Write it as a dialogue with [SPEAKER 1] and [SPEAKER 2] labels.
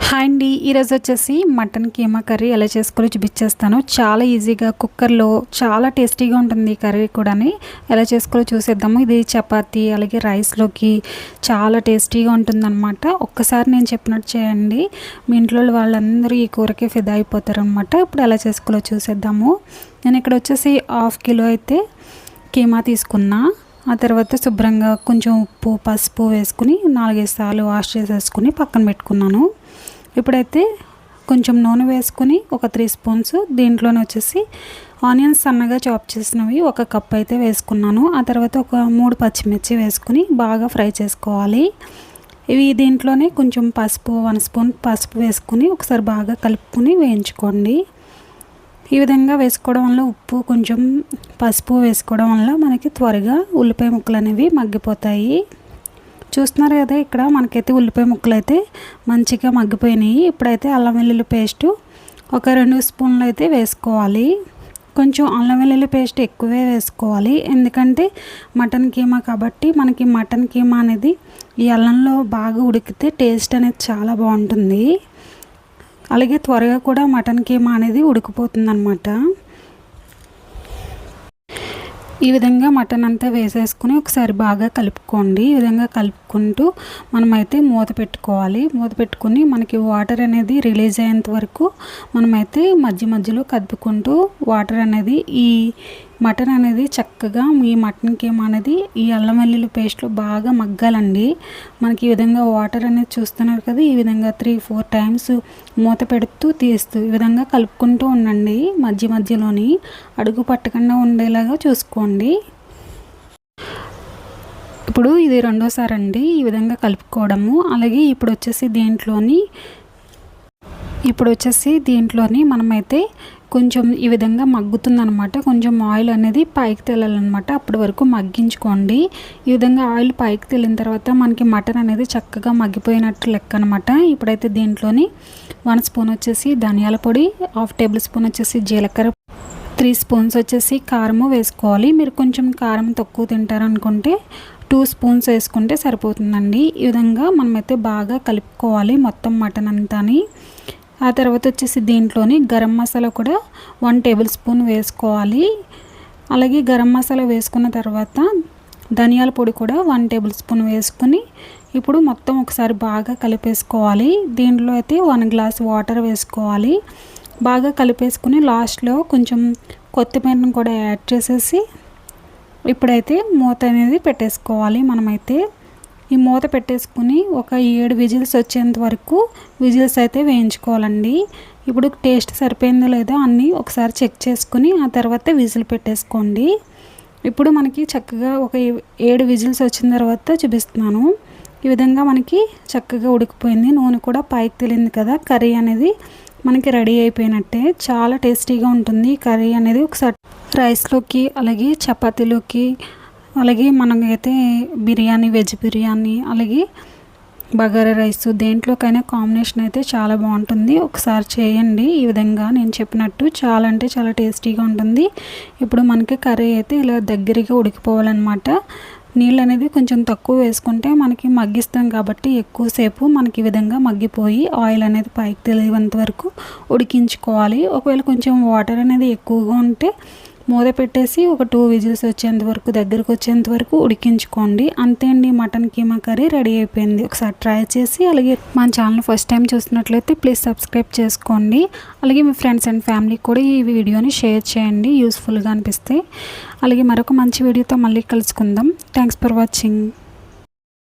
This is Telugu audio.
[SPEAKER 1] హాయ్ అండి, ఈరోజు వచ్చేసి మటన్ కీమా కర్రీ ఎలా చేసుకోవాలో చూపించేస్తాను. చాలా ఈజీగా కుక్కర్లో చాలా టేస్టీగా ఉంటుంది ఈ కర్రీ కూడా. ఎలా చేసుకోవాలో చూసేద్దాము. ఇది చపాతీ అలాగే రైస్లోకి చాలా టేస్టీగా ఉంటుందన్నమాట. ఒక్కసారి నేను చెప్పినట్టు చేయండి, మీ ఇంట్లో వాళ్ళందరూ ఈ కూరకి ఫిదా అయిపోతారు అనమాట. ఇప్పుడు ఎలా చేసుకోవాలో చూసేద్దాము. నేను ఇక్కడ వచ్చేసి 1/2 కిలో అయితే కీమా తీసుకున్నా. ఆ తర్వాత శుభ్రంగా కొంచెం ఉప్పు పసుపు వేసుకుని 4-5 సార్లు వాష్ చేసేసుకుని పక్కన పెట్టుకున్నాను. ఇప్పుడైతే కొంచెం నూనె వేసుకుని ఒక 3 స్పూన్స్ దీంట్లోనే వచ్చేసి ఆనియన్స్ సన్నగా చాప్ చేసినవి 1 కప్ అయితే వేసుకున్నాను. ఆ తర్వాత ఒక 3 పచ్చిమిర్చి వేసుకుని బాగా ఫ్రై చేసుకోవాలి. ఇవి దీంట్లోనే కొంచెం పసుపు 1 స్పూన్ పసుపు వేసుకుని ఒకసారి బాగా కలుపుకొని వేయించుకోండి. ఈ విధంగా వేసుకోవడం వల్ల ఉప్పు కొంచెం పసుపు వేసుకోవడం వల్ల మనకి త్వరగా ఉల్లిపాయ ముక్కలు అనేవి మగ్గిపోతాయి. చూస్తున్నారు కదా, ఇక్కడ మనకైతే ఉల్లిపాయ ముక్కలు అయితే మంచిగా మగ్గిపోయినాయి. ఇప్పుడైతే అల్లం వెల్లుల్లి పేస్టు ఒక 2 స్పూన్లు అయితే వేసుకోవాలి. కొంచెం అల్లం వెల్లుల్లి పేస్ట్ ఎక్కువే వేసుకోవాలి, ఎందుకంటే మటన్ కీమా కాబట్టి మనకి మటన్ కీమా అనేది ఈ అల్లంలో బాగా ఉడికితే టేస్ట్ అనేది చాలా బాగుంటుంది. అలాగే త్వరగా కూడా మటన్ కీమా అనేది ఉడికిపోతుంది అన్నమాట. ఈ విధంగా మటన్ అంతా వేసేసుకుని ఒకసారి బాగా కలుపుకోండి. ఈ విధంగా కలుపుకుంటూ మనమైతే మూత పెట్టుకోవాలి. మూత పెట్టుకుని మనకి వాటర్ అనేది రిలీజ్ అయ్యేంత వరకు మనమైతే మధ్యలో కదుపుకుంటూ వాటర్ అనేది ఈ మటన్ అనేది చక్కగా ఈ మటన్ కీమా అనేది ఈ అల్లం వెల్లుల్లి పేస్ట్లో బాగా మగ్గాలండి. మనకి ఈ విధంగా వాటర్ అనేది చూస్తున్నారు కదా, ఈ విధంగా 3-4 టైమ్స్ మూత పెడుతూ తీస్తూ ఈ విధంగా కలుపుకుంటూ ఉండండి. మధ్యలోని అడుగు పట్టకుండా ఉండేలాగా చూసుకోండి. ఇప్పుడు ఇది రెండోసారి అండి ఈ విధంగా కలుపుకోవడము. అలాగే ఇప్పుడు వచ్చేసి దీంట్లోని మనమైతే కొంచెం ఈ విధంగా మగ్గుతుందనమాట. కొంచెం ఆయిల్ అనేది పైకి తేలాలన్నమాట. అప్పటి వరకు మగ్గించుకోండి. ఈ విధంగా ఆయిల్ పైకి తేలిన తర్వాత మనకి మటన్ అనేది చక్కగా మగ్గిపోయినట్టు లెక్క అనమాట. ఇప్పుడైతే దీంట్లోని 1 స్పూన్ వచ్చేసి ధనియాల పొడి, 1/2 టేబుల్ స్పూన్ వచ్చేసి జీలకర్ర, 3 స్పూన్స్ వచ్చేసి కారము వేసుకోవాలి. మీరు కొంచెం కారం తక్కువ తింటారనుకుంటే 2 స్పూన్స్ వేసుకుంటే సరిపోతుందండి. ఈ విధంగా మనమైతే బాగా కలుపుకోవాలి మొత్తం మటన్ అంతాని. ఆ తర్వాత వచ్చేసి దీంట్లోని గరం మసాలా కూడా 1 టేబుల్ స్పూన్ వేసుకోవాలి. అలాగే గరం మసాలా వేసుకున్న తర్వాత ధనియాల పొడి కూడా 1 టేబుల్ స్పూన్ వేసుకుని ఇప్పుడు మొత్తం ఒకసారి బాగా కలిపేసుకోవాలి. దీంట్లో అయితే 1 గ్లాస్ వాటర్ వేసుకోవాలి. బాగా కలిపేసుకుని లాస్ట్లో కొంచెం కొత్తిమీరను కూడా యాడ్ చేసేసి ఇప్పుడైతే మూత అనేది పెట్టేసుకోవాలి. మనమైతే ఈ మూత పెట్టేసుకుని ఒక 7 విజిల్స్ వచ్చేంత వరకు విజిల్స్ అయితే వేయించుకోవాలండి. ఇప్పుడు టేస్ట్ సరిపోయిందో లేదో అన్నీ ఒకసారి చెక్ చేసుకుని ఆ తర్వాత విజిల్ పెట్టేసుకోండి. ఇప్పుడు మనకి చక్కగా ఒక 7 విజిల్స్ వచ్చిన తర్వాత చూపిస్తున్నాను. ఈ విధంగా మనకి చక్కగా ఉడికిపోయింది. నూనె కూడా పైకి తేలింది కదా, కర్రీ అనేది మనకి రెడీ అయిపోయినట్టే. చాలా టేస్టీగా ఉంటుంది ఈ కర్రీ అనేది. ఒకసారి రైస్లోకి అలాగే చపాతీలోకి అలాగే మనకైతే బిర్యానీ, వెజ్ బిర్యానీ అలాగే బగారా రైస్ దేంట్లోకైనా కాంబినేషన్ అయితే చాలా బాగుంటుంది. ఒకసారి చేయండి ఈ విధంగా నేను చెప్పినట్టు. చాలా అంటే చాలా టేస్టీగా ఉంటుంది. ఇప్పుడు మనకి కర్రీ అయితే ఇలా దగ్గరగా ఉడికిపోవాలన్నమాట. నీళ్ళు అనేది కొంచెం తక్కువ వేసుకుంటే మనకి మగ్గిస్తాం కాబట్టి ఎక్కువసేపు మనకి ఈ విధంగా మగ్గిపోయి ఆయిల్ అనేది పైకి తెలియనంత వరకు ఉడికించుకోవాలి. ఒకవేళ కొంచెం వాటర్ అనేది ఎక్కువగా ఉంటే మూత పెట్టేసి ఒక 2 విజిల్స్ వచ్చేంత వరకు దగ్గరకు వచ్చేంత వరకు ఉడికించుకోండి. అంతే అండి, మటన్ కీమా కర్రీ రెడీ అయిపోయింది. ఒకసారి ట్రై చేసి అలాగే మన ఛానల్ ఫస్ట్ టైం చూసినట్లయితే ప్లీజ్ సబ్స్క్రైబ్ చేసుకోండి. అలాగే మీ ఫ్రెండ్స్ అండ్ ఫ్యామిలీకి కూడా ఈ వీడియోని షేర్ చేయండి యూస్ఫుల్గా అనిపిస్తే. అలాగే మరొక మంచి వీడియోతో మళ్ళీ కలుసుకుందాం. Thanks for watching.